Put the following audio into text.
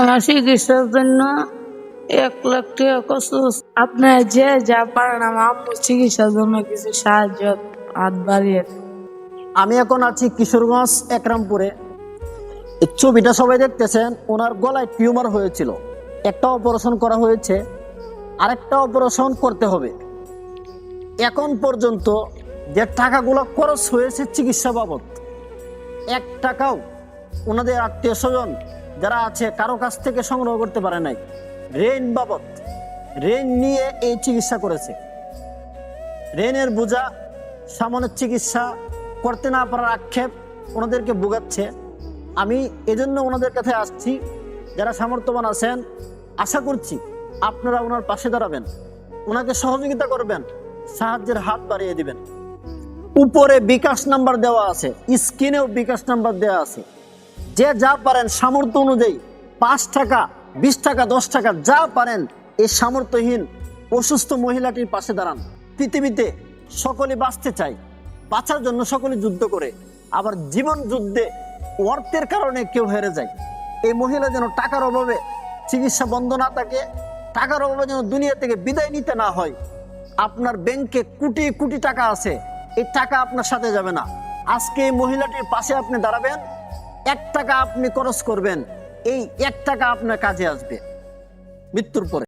আমার চিকিৎসার জন্য 1 লাখ টাকা কষ্ট। আপনার যে যা পারেন আমার আম্মুর চিকিৎসার জন্য কিছু সাহায্য হাত বাড়িয়ে। আমি এখন আছি কিশোরগঞ্জ একরামপুরে। এই ছবিটা সবাই দেখতেছেন, ওনার গলায় টিউমার হয়েছিল, একটা অপারেশন করা হয়েছে, আরেকটা অপারেশন করতে হবে। এখন পর্যন্ত যে টাকাগুলো খরচ হয়েছে চিকিৎসা বাবদ, 1 টাকাও ওনাদের আত্মীয় স্বজন যারা আছে কারো কাছ থেকে সংগ্রহ করতে পারে নাই। ঋণ বাবদ, ঋণ নিয়ে এই চিকিৎসা করেছে। ঋণের বোঝা, সামনের চিকিৎসা করতে না পারার আক্ষেপ ওনাদেরকে ভোগাচ্ছে। আমি এজন্য ওনাদের কাছে আসছি, যারা সামর্থ্যবান আছেন, আশা করছি আপনারা ওনার পাশে দাঁড়াবেন, ওনাকে সহযোগিতা করবেন, সাহায্যের হাত বাড়িয়ে দিবেন। উপরে বিকাশ নাম্বার দেওয়া আছে, স্ক্রিনেও বিকাশ নাম্বার দেওয়া আছে। যে যা পারেন সামর্থ্য অনুযায়ী 5 টাকা, 20 টাকা, 10 টাকা যা পারেন এই সামর্থ্যহীন অসুস্থ মহিলাটির পাশে দাঁড়ান। পৃথিবীতে সকলে বাঁচতে চায়, বাঁচার জন্য সকলে যুদ্ধ করে, আবার জীবন যুদ্ধে অর্থের কারণে কেউ হেরে যায়। এই মহিলা যেন টাকার অভাবে চিকিৎসা বন্ধ না থাকে, টাকার অভাবে যেন দুনিয়া থেকে বিদায় নিতে না হয়। আপনার ব্যাংকে কোটি কোটি টাকা আছে, এই টাকা আপনার সাথে যাবে না। আজকে এই মহিলাটির পাশে আপনি দাঁড়াবেন, 1 টাকা আপনি খরচ করবেন, এই 1 টাকা আপনার কাজে আসবে মৃত্যুর পরে।